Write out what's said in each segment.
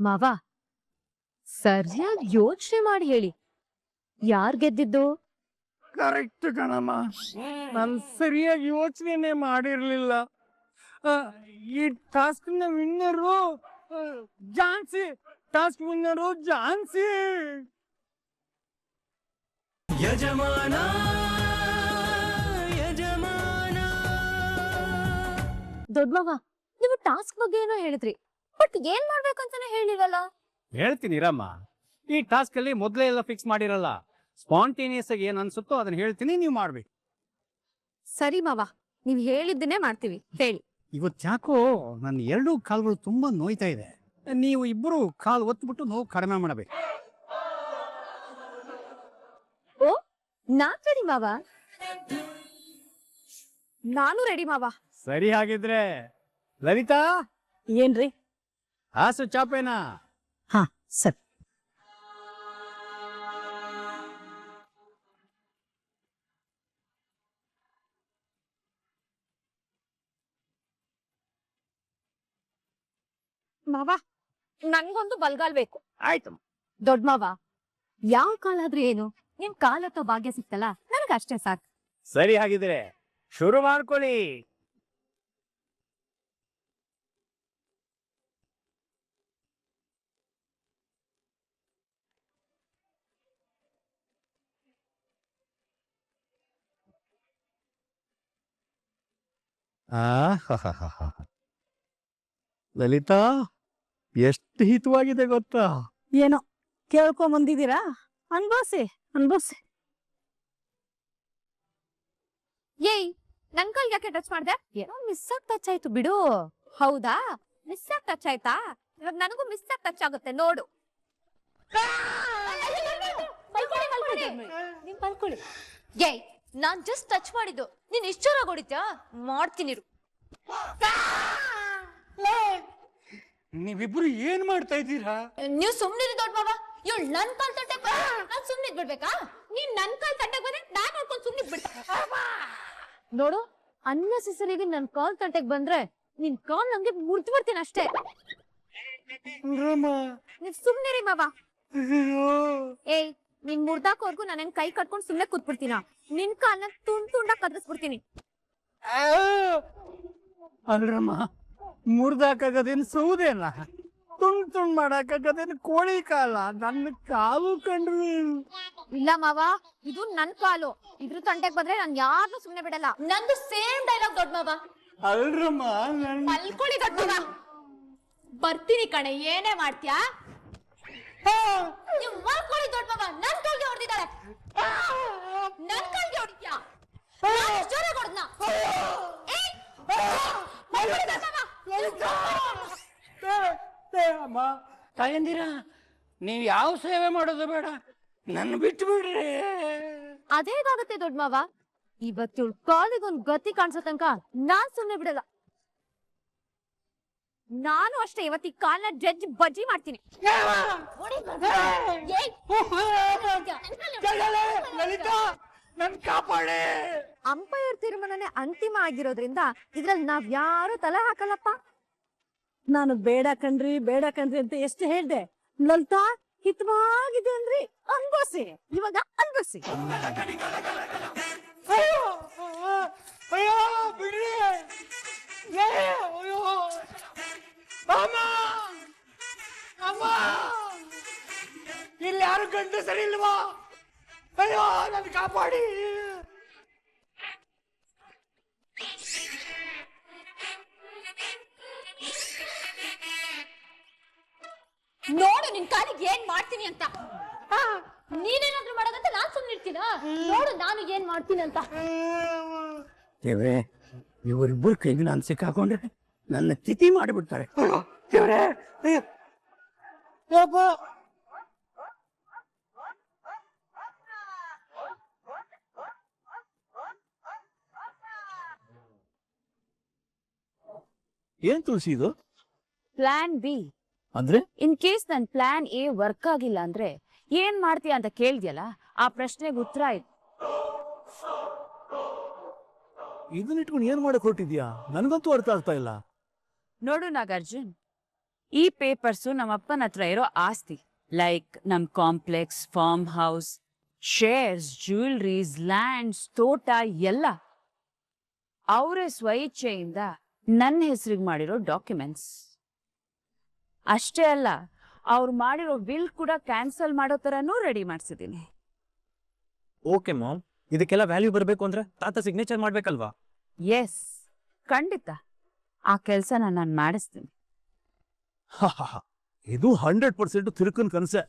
ಮಾವ, ಸರಿಯಾಗಿ ಯೋಚನೆ ಮಾಡಿ ಹೇಳಿ, ಯಾರ್ ಗೆದ್ದಿದ್ದು? ಕರೆಕ್ಟ್ ಕಣಮ್ಮ, ನಾನು ಸರಿಯಾಗಿ ಯೋಚನೆ ಮಾಡಿರ್ಲಿಲ್ಲ. ಈ ಟಾಸ್ಕ್ ನ winner Jhansi. Task winner Jhansi. ಯಜಮಾನ ಯಜಮಾನ. ದೊಡ್ಡಮ್ಮ, ನೀವು ಟಾಸ್ಕ್ ಬಗ್ಗೆ ಏನೋ ಹೇಳಿದ್ರಿ, ಬಟ್ ಏನ್ ಮಾಡ್ಬೇಕಂತಾನೆ ಹೇಳಿರಲ್ಲ. ಹೇಳ್ತೀನಿ ರಮ್ಮ. ಈ ಟಾಸ್ಕ್ ಅಲ್ಲಿ ಮೊದಲೇ ಎಲ್ಲ ಫಿಕ್ಸ್ ಮಾಡಿರಲ್ಲ. ಸ್ಪಾಂಟೇನಿಯಸ್ ಆಗಿ ಏನ್ ಅನ್ಸುತ್ತೋ ಅದನ್ನ ಹೇಳ್ತೀನಿ, ನೀವು ಮಾಡ್ಬೇಕು. ಸರಿ ಮಾವ, ನೀವ್ ಹೇಳಿದ್ದನ್ನೇ ಮಾಡ್ತೀವಿ, ಹೇಳಿ. ಇವತ್ತು ಯಾಕೋ ನನ್ನ ಎರಡೂ ಕಾಲುಗಳು ತುಂಬಾ ನೋಯ್ತಾ ಇದೆ. ನೀವು ಇಬ್ಬರು ಕಾಲು ಒತ್ಬಿಟ್ಟು ನೋವು ಕಡಿಮೆ ಮಾಡಬೇಕು. ಓ, ನಾನ್ ರೆಡಿ ಮಾವ. ನಾನು ರೆಡಿ ಮಾವ. ಸರಿ, ಹಾಗಿದ್ರೆ ಲಲಿತಾ. ಏನ್ರಿ? ಹಾಸು ಚಾಪೇನಾ? ಹಾ, ಸರಿ. ಮಾವ, ನನ್ಗೊಂದು ಬಲ್ಗಾಲ್ ಬೇಕು. ಆಯ್ತು ದೊಡ್ಡ ಮಾವ, ಯಾವ ಕಾಲಾದ್ರೂ ಏನು, ನಿಮ್ ಕಾಲ್ ಅಥವಾ ಭಾಗ್ಯ ಸಿಕ್ತಲ್ಲ, ನನಗಷ್ಟೇ ಸಾಕು. ಸರಿ, ಹಾಗಿದ್ರೆ ಶುರು ಮಾಡ್ಕೊಳ್ಳಿ. ಲಲಿತಾ, ಎಷ್ಟು ಹಿತವಾಗಿದೆ ಗೊತ್ತಾ? ಏನೋ ಕೇಳ್ಕೊಂಡ್ ಬಂದಿದ್ದೀರಾ, ಅನ್ಬೋಸಿ ಅನ್ಬೋಸಿ. ಏಯ್, ನನ್ ಕಾಲ್ ಯಾಕೆ ಟಚ್ ಮಾಡ್ದೆ? ಏನೋ ಮಿಸ್ ಆಗಿ ಟಚ್ ಆಯ್ತು ಬಿಡು. ಹೌದಾ, ಮಿಸ್ ಆಗಿ ಟಚ್ ಆಯ್ತಾ? ಇವಾಗ ನನಗೂ ಮಿಸ್ ಆಗಿ ಟಚ್ ಆಗುತ್ತೆ ನೋಡು. ನೀನ್ ಪಲ್ಕೊಳ್ಳಿ. ಏಯ್, ನಾನ್ ಜಸ್ಟ್ ಟಚ್ ಮಾಡಿದ್ದು, ನೀನ್ ಇಷ್ಟು ಜೋರಾಗಿ ಹೊಡಿತ್ಯಾ? ಮಾಡ್ತೀನಿ. ನೀವಿಬ್ರು ಏನ್ ಮಾಡ್ತಾ ಇದ್ದೀರಾ? ನೀವು ಸುಮ್ನಿರಿ ದೊಡ್ಡ ಬಾಬಾ. ಇವಳು ನನ್ ಕಾಲ್ ತಟ್ಟೆ ನಾನ್ ಸುಮ್ನೆ ಬಿಡ್ಬೇಕಾ? ನೀನ್ ನನ್ ಕಾಲ್ ತಟ್ಟೆ ಬಂದ್ರೆ ನಾನ್ ನೋಡ್ಕೊಂಡು ಸುಮ್ನೆ ಬಿಡ್. ನೋಡು, ಅನ್ನೆಸೆಸರಿಗೆ ನನ್ ಕಾಲ್ ತಟ್ಟೆಗ್ ಬಂದ್ರೆ ನಿನ್ ಕಾಲ್ ನಂಗೆ ಮುರ್ದು ಬಿಡ್ತೀನಿ ಅಷ್ಟೇ. ನೀವ್ ಸುಮ್ನಿರಿ ಮಾವ. ಏಯ್, ನೀನ್ ಮುರ್ದಾಕೋರ್ಗು ನಾನು ಕೈ ಕಟ್ಕೊಂಡು ಸುಮ್ನೆ ಕೂತ್ಬಿಡ್ತೀನ. ನಿನ್ ಕಾಲ್ನ ತುಂಡಾಗ್ ಕದ್ರಿಸ್ಬಿಡ್ತೀನಿ. ಅಲ್ರಮ್ಮ, ಮುರ್ದಾಕಾಗದೇನು ಸೌದೇನ? ತುಂಡ್ ಮಾಡಾಕಾಗದೇನು ಕೋಳಿ ಕಾಲ? ನನ್ನ ಕಾಲು ಕಂಡ್ರಿ. ಇಲ್ಲ ಮಾವ, ಇದು ನನ್ ಕಾಲು. ಇದ್ರ ತಂಟೆಗ್ ಬಂದ್ರೆ ನಾನ್ ಯಾರನ್ನೂ ಸುಮ್ನೆ ಬಿಡಲ್ಲ. ನಂದು ಸೇಮ್ ಡೈಲಾಗ್ ದೊಡ್ಡ ಮಾವ. ಅಲ್ರಮ್ಮ, ಮಲ್ಕೊಳ್ಳಿ ದೊಡ್ಡ ಮಾವ. ಬರ್ತೀನಿ ಕಣೆ, ಏನೇ ಮಾಡ್ತೀಯಾ? ನೀವು ಮಲ್ಕೊಳ್ಳಿ ದೊಡ್ಡ ಮಾವ. ನನ್ ಕಾಲ್ಗೆ ಹೊಡೆದಿದ್ದಾಳೆ. ನನ್ ಕಾಲ್ಗೆ ಹೊಡಿತ್ಯಾ? ಜೋರಾಗಿ ಹೊಡೆದ್ನ. ಅಮ್ಮ ತಾಯಂದಿರ, ನೀವ್ ಯಾವ ಸೇವೆ ಮಾಡೋದು ಬೇಡ, ನನ್ನ ಬಿಟ್ಟು ಬಿಡ್ರಿ. ಅದೇಗಾಗತ್ತೆ ದೊಡ್ಡ ಮಾವ. ಇವತ್ತು ಕಾಲಿಗೊಂದು ಗತಿ ಕಾಣಿಸೋ ತನಕ ನಾನ್ ಸುಮ್ನೆ ಬಿಡಲ್ಲ. ನಾನು ಅಷ್ಟೇ, ಇವತ್ತು ಈ ಕಾಲ್ನ ಜಡ್ಜ್ ಬಜ್ಜಿ ಮಾಡ್ತೀನಿ. ನನ್ ಕಾಪಾಡೆ. ಅಂಪೈರ್ ತೀರ್ಮಾನನೇ ಅಂತಿಮ ಆಗಿರೋದ್ರಿಂದ ಇದ್ರಲ್ಲಿ ನಾವ್ ಯಾರು ತಲೆ ಹಾಕಲ್ಲಪ್ಪ. ನಾನು ಬೇಡ ಕಣ್ರಿ ಅಂತ ಎಷ್ಟು ಹೇಳ್ದೆ. ಲಲಿತಾ ಹಿತವಾಗಿದೆ ಅಂದ್ರಿ, ಅನ್ಬೋಸಿ. ಇವಾಗ ಅನ್ಬೋಸಿ. ಅಯ್ಯೋ ಬಿಡ್ರಿ. ಅಯ್ಯೋ ಅಮ್ಮ, ಅಮ್ಮ, ಇಲ್ಲಿ ಯಾರು ಗಂಡು ಸರಿ ಇಲ್ವಾ? ಅಯ್ಯೋ, ನನ್ ಕಾಪಾಡಿ. ನೋಡು ನಿನ್ ಕಾಲಿಗೆ ಏನ್ ಮಾಡ್ತೀನಿ ಅಂತ. ನೀನೇನಾದ್ರೂ ಮಾಡೋದಂತ ನಾನ್ ಸುಮ್ನಿರ್ತೀನ? ನೋಡು ನಾನು ಏನ್ ಮಾಡ್ತೀನಿ ಅಂತ. ದೇವ್ರೆ, ಇವರಿಬ್ಬರು ಕೈಗೆ ನಾನು ಸಿಕ್ಕಾಕೊಂಡ್ರೆ ನನ್ನ ತಿಥಿ ಮಾಡಿಬಿಡ್ತಾರೆ. ದೇವ್ರೆ, ಏನ್ ತುಳಸಿ ಇದು? ಪ್ಲಾನ್ ಬಿ ಅಂದ್ರೆ? ಇನ್ ಕೇಸ್ ನನ್ ಪ್ಲಾನ್ ಎ ವರ್ಕ್ ಆಗಿಲ್ಲ ಅಂದ್ರೆ ಏನ್ ಮಾಡ್ತೀಯ ಅಂತ ಕೇಳ್ದ್ಯಲ್ಲ, ಆ ಪ್ರಶ್ನೆಗೆ ಉತ್ತರ ಆಯ್ತು. ಇದನ್ನ ಇಟ್ಕೊಂಡು ಏನ್ ಮಾಡಕ್ ಹೊರಟಿದ್ಯಾ? ನನ್ಗಂತೂ ಅರ್ಥ ಆಗ್ತಾ ಇಲ್ಲ. ನೋಡು ನಾಗಾರ್ಜುನ್, ಈ ಪೇಪರ್ಸು ನಮ್ಮಪ್ಪನ ಹತ್ರ ಇರೋ ಆಸ್ತಿ, ಲೈಕ್ ನಮ್ complex, farm house, shares, jewelleries, lands, ತೋಟ ಎಲ್ಲ ಅವರೇ ಸ್ವಇಚ್ಛೆಯಿಂದ ನನ್ನ ಹೆಸರಿಗೆ ಮಾಡಿರೋ ಡಾಕ್ಯುಮೆಂಟ್ಸ್. ಅಷ್ಟೇ ಅಲ್ಲ, ಅವ್ರು ಮಾಡಿರೋ ವಿಲ್ ಕೂಡ ಕ್ಯಾನ್ಸಲ್ ಮಾಡೋ ತರನೂ ರೆಡಿ ಮಾಡ್ಸಿದ್ದೀನಿ. ಓಕೆ ಮಾಮ್, ಇದಕ್ಕೆಲ್ಲ ವ್ಯಾಲ್ಯೂ ಬರಬೇಕು ಅಂದ್ರೆ ತಾತ ಸಿಗ್ನೇಚರ್ ಮಾಡ್ಬೇಕಲ್ವಾ? ಎಸ್, ಖಂಡಿತ ಆ ಕೆಲಸನ ನಾನು ಮಾಡಿಸ್ತೀನಿ. ಇದು 100% ತಿರುಕನ್ ಕನಸೆ.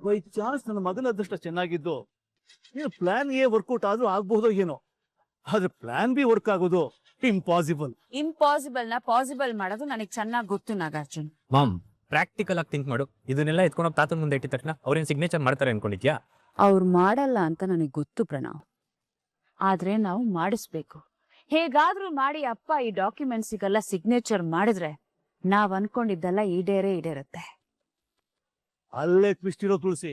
ಬೈ ಚಾನ್ಸ್ ನನ್ನ ಮಗನ ಅದೃಷ್ಟ ಚೆನ್ನಾಗಿದ್ದು ಪ್ಲಾನ್ ಎ ವರ್ಕೌಟ್ ಆದ್ರೂ ಆಗ್ಬಹುದೋ ಏನೋ, ಆದ್ರೆ ಪ್ಲಾನ್ ಬಿ ವರ್ಕ್ ಆಗೋದು ಇಂಪಾಸಿಬಲ್. ಇಂಪಾಸಿಬಲ್ ನ ಪಾಸಿಬಲ್ ಮಾಡೋದು ನನಗೆ ಚೆನ್ನಾಗಿ ಗೊತ್ತು ನಾಗಾರ್ಜುನ್. ಮಾಮ್, ಪ್ರಾಕ್ಟಿಕಲ್ ಆಗಿ ಥಿಂಕ್ ಮಾಡು. ಇದನ್ನೆಲ್ಲ ಎತ್ಕೊಂಡೋಗಿ ತಾತನ ಮುಂದೆ ಇಟ್ಟಿದ ತಕ್ಷಣ ಅವ್ರೇನ್ ಸಿಗ್ನೇಚರ್ ಮಾಡ್ತಾರೆ ಅನ್ಕೊಂಡಿದ್ಯಾ? ಅವ್ರು ಮಾಡಲ್ಲ ಅಂತ ನನಗೆ ಗೊತ್ತು ಪ್ರಣವ್, ಆದ್ರೆ ನಾವು ಮಾಡಿಸ್ಬೇಕು. ಹೇಗಾದ್ರೂ ಮಾಡಿ ಅಪ್ಪ ಈ ಡಾಕ್ಯುಮೆಂಟ್ಸಿಗೆಲ್ಲ ಸಿಗ್ನೇಚರ್ ಮಾಡಿದ್ರೆ ನಾವ್ ಅನ್ಕೊಂಡಿದ್ದೆಲ್ಲ ಈಡೇರುತ್ತೆ. ಅಲ್ಲೇ ಟ್ವಿಸ್ಟ್ ಇರೋ ತುಳಸಿ,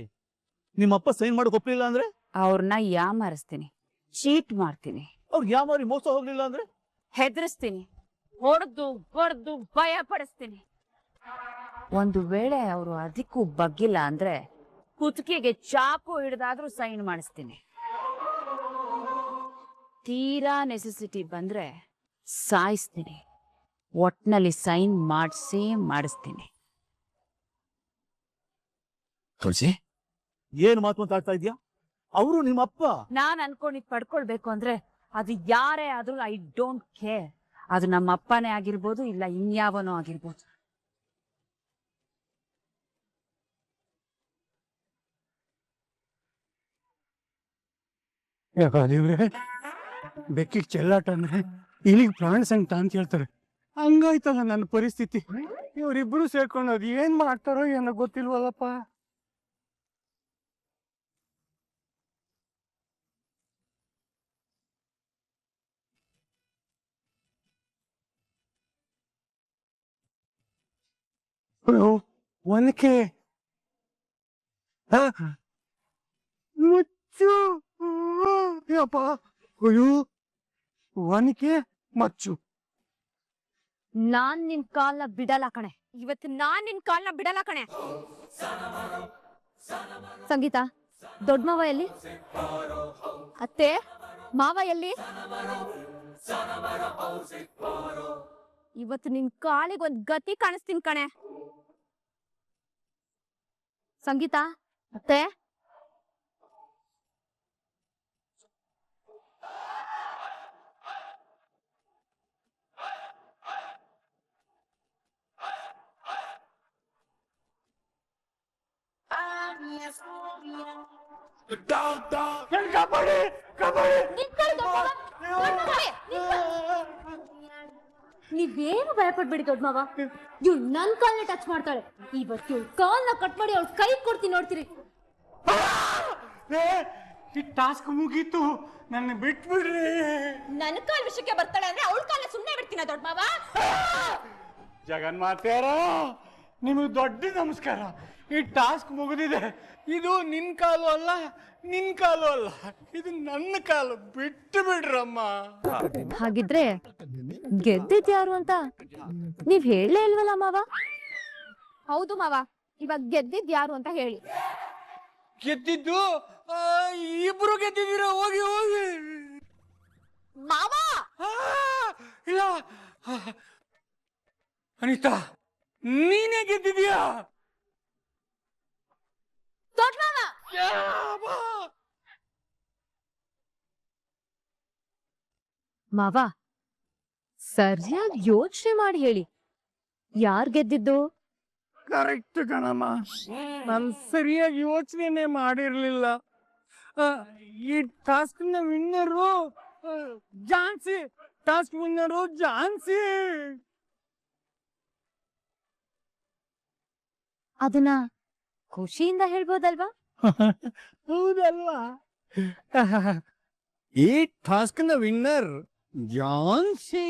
ನಿಮ್ಮಪ್ಪ ಸೈನ್ ಮಾಡಕ್ ಒಪ್ಲಿಲ್ಲ ಅಂದ್ರೆ? ಅವ್ರನ್ನ ಯಾಮಾರಿಸ್ತೀನಿ, ಚೀಟ್ ಮಾಡ್ತೀನಿ, ಅವ್ರಿಗೆ ಯಾಮಾರಿ ಮೋಸ ಹೋಗ್ಲಿಲ್ಲ ಅಂದ್ರೆ? ಹೆದರಿಸ್ತೀನಿ, ಹೊಡೆದು ಬಡ್ದು ಭಯ ಪಡಿಸ್ತೀನಿ. ಒಂದು ವೇಳೆ ಅವರು ಅದಕ್ಕೂ ಬಗ್ಗಿಲ್ಲ ಅಂದ್ರೆ ಕುತ್ತಿಗೆಗೆ ಚಾಕು ಹಿಡ್ದಾದ್ರೂ ಸೈನ್ ಮಾಡಿಸ್ತೀನಿ. ತೀರಾ ನೆಸೆಸಿಟಿ ಬಂದ್ರೆ ಸಾಯಿಸ್ತೀನಿ. ಒಟ್ನಲ್ಲಿ ಸೈನ್ ಮಾಡಿಸ್ತೀನಿ. ತುಳಸಿ, ಏನ್ ಮಾತು ಮಾತಾಡ್ತಾ ಇದ್ಯಾ? ಅವರು ನಿಮ್ಮಪ್ಪ. ನಾನ್ ಅನ್ಕೊಂಡಿದ್ ಪಡ್ಕೊಳ್ಬೇಕು ಅಂದ್ರೆ ಅದು ಯಾರೇ ಆದ್ರೂ ಐ ಡೋಂಟ್ ಕೇರ್. ಅದು ನಮ್ಮ ಅಪ್ಪನೇ ಆಗಿರ್ಬೋದು, ಇಲ್ಲ ಇನ್ಯಾವನೋ ಆಗಿರ್ಬೋದು. ಬೆಕ್ಕಿಗೆ ಚೆಲ್ಲಾಟ ಅಂದ್ರೆ ಇಲ್ಲಿಗೆ ಪ್ರಾಣ ಸಂಕಟ ಅಂತ ಹೇಳ್ತಾರೆ. ಹಂಗಾಯ್ತಲ್ಲ ನನ್ನ ಪರಿಸ್ಥಿತಿ. ಇವರಿಬ್ರು ಸೇರ್ಕೊಂಡು ಅದು ಏನ್ ಮಾಡ್ತಾರೋ ಏನೋ ಗೊತ್ತಿಲ್ವಲ್ಲಪ್ಪ. ಒನಕೆ ಮುಚ್ಚು ಯಪ್ಪ. ಅಯ್ಯೋ, ಒನಕೆ ಮಚ್ಚು. ನಾನ್ ನಿನ್ ಕಾಲ್ನ ಬಿಡಲ್ಲ ಕಣೆ. ಇವತ್ತು ನಾನ್ ನಿನ್ ಕಾಲ್ನ ಬಿಡಲ್ಲ ಕಣೆ. ಸಂಗೀತ, ದೊಡ್ಡ ಮಾವ ಎಲ್ಲಿ? ಅತ್ತೆ, ಮಾವ ಎಲ್ಲಿ? ಇವತ್ತು ನಿನ್ ಕಾಲಿಗೆ ಒಂದ್ ಗತಿ ಕಾಣಿಸ್ತೀನಿ ಕಣೆ. ಸಂಗೀತ, ಅತ್ತೆ. ನೀವೇನು ಭಯಪಡ್ಬೇಡಿ ದೊಡ್ಡ ಮಾವ. ಇವ್ಳು ನನ್ ಕಾಲ್ನ ಟಚ್ ಮಾಡ್ತಾಳೆ. ಇವತ್ತು ಇವ್ಳ ಕಾಲ್ನ ಕಟ್ ಮಾಡಿ ಅವ್ಳ ಕೈ ಕೊಡ್ತೀನಿ, ನೋಡ್ತೀರಿ. ಈ ಟಾಸ್ಕ್ ಮುಗೀತು, ನನ್ನ ಬಿಟ್ಬಿಡ್ರಿ. ನನ್ ಕಾಲ್ ವಿಷಯಕ್ಕೆ ಬರ್ತಾಳೆ ಅಂದ್ರೆ ಅವಳ ಕಾಲ್ನ ಸುಮ್ಮನೆ ಬಿಡ್ತೀನ ದೊಡ್ಡ ಮಾವ. ಜಗನ್ಮಾತೆಯರ ನಿಮಗೆ ದೊಡ್ಡ ನಮಸ್ಕಾರ. ಈ ಟಾಸ್ಕ್ ಮುಗಿದಿದೆ. ಇದು ನಿನ್ ಕಾಲು ಅಲ್ಲ, ನಿನ್ ಕಾಲು ಅಲ್ಲ, ಇದು ನನ್ನ ಕಾಲು. ಬಿಟ್ಟು ಬಿಡ್ರಮ್ಮ. ಹಾಗಿದ್ರೆ ಗೆದ್ದಿದ್ ಯಾರು ಅಂತ ನೀವ್ ಹೇಳಲೇ ಇಲ್ವಲ್ಲ ಮಾವ? ಹೌದು ಮಾವ, ಇವಾಗ ಗೆದ್ದಿದ್ ಯಾರು ಅಂತ ಹೇಳಿ. ಗೆದ್ದಿದ್ದು ಇಬ್ರು ಗೆದ್ದಿದ್ದೀರ. ಹೋಗಿ ಹೋಗಿ ಮಾವ. ಇಲ್ಲ, ಅನಿತಾ ನೀನೇ ಗೆದ್ದಿದ್ಯಾ? ದೊಡ್ಡ ಮಾವ. ಮಾವ, ಸರಿಯಾಗಿ ಯೋಚನೆ ಮಾಡಿ ಹೇಳಿ, ಯಾರ್ ಗೆದ್ದಿದ್ದು? ಕರೆಕ್ಟ್ ಕಣಮ್ಮ, ನಾನು ಸರಿಯಾಗಿ ಯೋಚನೆ ಮಾಡಿರ್ಲಿಲ್ಲ. ಈ ಟಾಸ್ಕ್ ನ winner Jhansi. Task winner Jhansi. ಅದನ್ನ ಖುಷಿಯಿಂದ ಹೇಳ್ಬೋದಲ್ವಾ? ಹೌದಲ್ವಾ? ಈ ಟಾಸ್ಕ್ ನ ವಿನ್ನರ್ ಜಾನ್ಸಿ.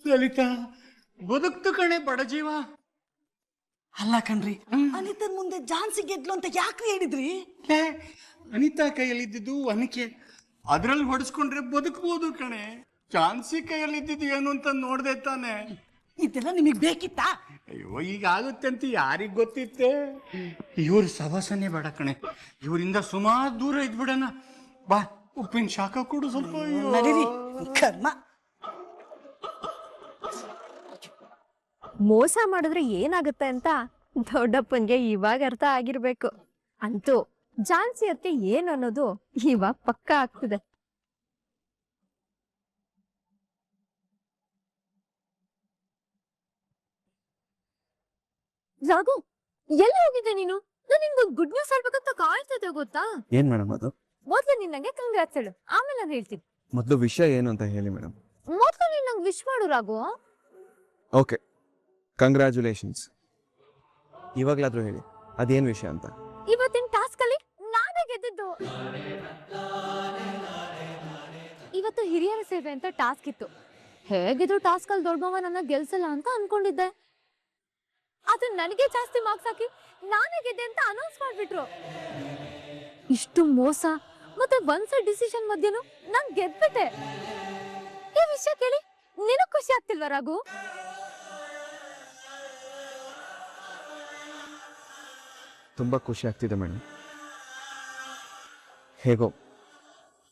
ಲಲಿತಾ, ಬದುಕ್ತು ಕಣೆ ಬಡ ಜೀವ. ಅಲ್ಲ ಕಣ್ರಿ ಅನಿತನ್ ಮುಂದೆ ಜಾನ್ಸಿ ಗೆದ್ಲು ಅಂತ ಯಾಕ್ರಿ ಹೇಳಿದ್ರಿ? ಲೇ, ಅನಿತಾ ಕೈಯಲ್ಲಿದ್ದು ಅನಿಕೆ ಅದ್ರಲ್ಲಿ ಹೊಡೆಸ್ಕೊಂಡ್ರೆ ಬದುಕಬಹುದು ಕಣೆ. ಚಾನ್ಸಿ ಕೈಯಲ್ಲಿದ್ದು ಏನು ಅಂತ ನೋಡ್ದೆ ತಾನೆ. ಇದೆಲ್ಲ ನಿಮಗ್ ಬೇಕಿತ್ತಾ? ಅಯ್ಯೋ ಈಗ ಆಗುತ್ತೆ ಅಂತ ಯಾರಿಗ್ ಗೊತ್ತಿತ್ತೆ. ಇವ್ರ ಸವಾಸನೆ ಬೇಡ ಕಣೆ, ಇವರಿಂದ ಸುಮಾರು ದೂರ ಇದ್ಬಿಡಣ. ಬಾ ಉಪ್ಪಿನ ಶಾಖ ಕೊಡು ಸ್ವಲ್ಪ. ಅಯ್ಯೋ. ನಡೀರಿ ಕರ್ಮ. ಮೋಸ ಮಾಡಿದ್ರೆ ಏನಾಗುತ್ತೆ ಅಂತ ದೊಡ್ಡಪ್ಪನ್ಗೆ ಇವಾಗ ಅರ್ಥ ಆಗಿರ್ಬೇಕು. ಅಂತೂ ಝಾನ್ಸಿ ಅತ್ತೆ ಏನು ಅನ್ನೋದು ಇವಾಗ ಪಕ್ಕ ಆಗ್ತಿದೆ. ರಾಘು, ಎಲ್ಲಿ ಹೋಗಿದ್ದೆ ನೀನು? ನಾನು ನಿನ್ಗೊಂದು ಗುಡ್ ನ್ಯೂಸ್ ಹೇಳ್ಬೇಕಂತ ಕಾಯ್ತಿದ್ದೆ ಗೊತ್ತಾ? ಏನ್ ಮೇಡಮ್ ಅದು? ಮೊದ್ಲು ನೀನ್ ನಂಗೆ ಕಂಗ್ರಾಟ್ಸ್ ಹೇಳು, ಆಮೇಲೆ ನಾನು ಹೇಳ್ತೀನಿ. ಮೊದಲು ವಿಷಯ ಏನು ಅಂತ ಹೇಳಿ ಮೇಡಮ್. ಮೊದ್ಲು ನೀನ್ ನಂಗೆ ವಿಶ್ ಮಾಡು ರಾಘು. Okay, congratulations. ಇವಾಗ್ಲಾದ್ರೂ ಹೇಳಿ ಅದೇನ್ ವಿಷಯ ಅಂತ. ಇವತ್ತಿನ ಟಾಸ್ಕ್ ಅಲ್ಲಿ ನಾನೇ ಗೆದ್ದಿದ್ದು. ಇವತ್ತು ಹಿರಿಯರ ಸೇವೆ ಅಂತ ಟಾಸ್ಕ್ ಇತ್ತು. ಹೇಗಿದ್ರು ಟಾಸ್ಕ್ ಅಲ್ಲಿ ದೊಡ್ಡಮ್ಮ ನನ್ನ ಗೆಲ್ಸಲ್ಲ ಅಂತ ಅನ್ಕೊಂಡಿದ್ದೆ. ಅದು ನನಗೆ ಜಾಸ್ತಿ ಮಾರ್ಕ್ಸ್ ಹಾಕಿ ನಾನೇ ಗೆದ್ದೆ ಅಂತ ಅನೌನ್ಸ್ ಮಾಡ್ಬಿಟ್ರು. ಇಷ್ಟು ಮೋಸ ಮತ್ತೆ ಒನ್ ಸೈಡ್ ಡಿಸಿಷನ್ ಮಧ್ಯೆನೂ ನಾನ್ ಗೆದ್ಬಿಟ್ಟೆ. ಈ ವಿಷಯ ಕೇಳಿ ನಿನಗ್ ಖುಷಿ ಆಗ್ತಿಲ್ವಾ ರಾಘು? ತುಂಬಾ ಖುಷಿ ಆಗ್ತಿದೆ ಮೇಡಮ್. ಹೇಗೋ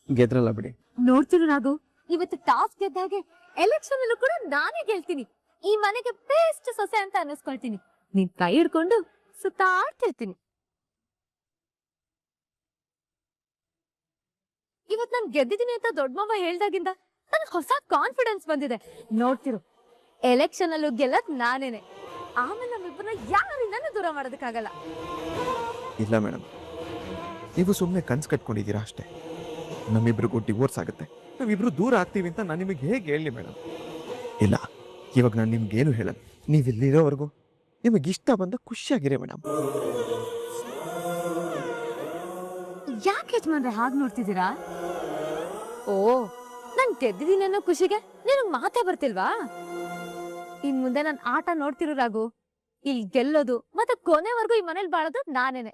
ಗೆದ್ರಲ್ಲ ಬಿಡಿ. ನೋಡ್ತೀನಿ ರಾಘು, ಇವತ್ತು ಟಾಸ್ಕ್ ಗೆದ್ದಾಗೆ ಎಲೆಕ್ಷನ್ ಅಲ್ಲೂ ಕೂಡ ನಾನೇ ಗೆಲ್ತೀನಿ. ಈ ಮನೆಗೆ ಬೆಸ್ಟ್ ಸೊಸೆ ಅಂತ ಅನ್ನಿಸ್ಕೊಳ್ತೀನಿ. ನೀನ್ ಕೈ ಹಿಡ್ಕೊಂಡು ಸುತ್ತಾಡ್ತಿರ್ತೀನಿ. ಇವತ್ ನಾನ್ ಗೆದ್ದಿದ್ದೀನಿ ಅಂತ ದೊಡ್ಡಮ್ಮ ಹೇಳ್ದಾಗಿಂದ ನನ್ಗೆ ಹೊಸ ಕಾನ್ಫಿಡೆನ್ಸ್ ಬಂದಿದೆ. ನೋಡ್ತಿರು, ಎಲೆಕ್ಷನ್ ಅಲ್ಲೂ ಗೆಲ್ಲಕ್ ನಾನೇನೆ. ಆಮೇಲೆ ನಮ್ಮಿಬ್ಬರನ್ನ ಯಾರಿಂದನೂ ದೂರ ಮಾಡೋದಕ್ಕಾಗಲ್ಲ. ಇಲ್ಲ ಮೇಡಮ್, ನೀವು ಸುಮ್ಮನೆ ಕನ್ಸು ಕಟ್ಕೊಂಡಿದ್ದೀರಾ ಅಷ್ಟೇ. ನಮ್ಮಿಬ್ರಿಗೂ ಡಿವೋರ್ಸ್ ಆಗುತ್ತೆ, ನಾವಿಬ್ರು ದೂರ ಆಗ್ತೀವಿ ಅಂತ ನಾನು ನಿಮಗೆ ಹೇಗೆ ಹೇಳಿ ಮೇಡಮ್? ಇಲ್ಲ, ಇವಾಗ ನಾನು ನಿಮ್ಗೇನು ಹೇಳಲ್ಲ. ನೀವು ಇಲ್ಲಿರೋವರೆಗೂ ನಿಮಗೆ ಇಷ್ಟ ಬಂದ ಖುಷಿಯಾಗಿರಿ ಮೇಡಮ್. ಯಾಕೆ ಯಜಮಾನ್ರೆ ಹಾಗೆ ನೋಡ್ತಿದ್ದೀರಾ? ಓ, ನಾನ್ ಗೆದ್ದಿದ್ದೀನಿ ಅನ್ನೋ ಖುಷಿಗೆ ನಿನಗ್ ಮಾತೇ ಬರ್ತಿಲ್ವಾ? ಇನ್ ಮುಂದೆ ನನ್ ಆಟ ನೋಡ್ತಿರು ರಾಘು. ಇಲ್ಲಿ ಗೆಲ್ಲೋದು ಮತ್ತೆ ಕೊನೆವರೆಗೂ ಈ ಮನೇಲಿ ಬಾಳೋದು ನಾನೇನೆ.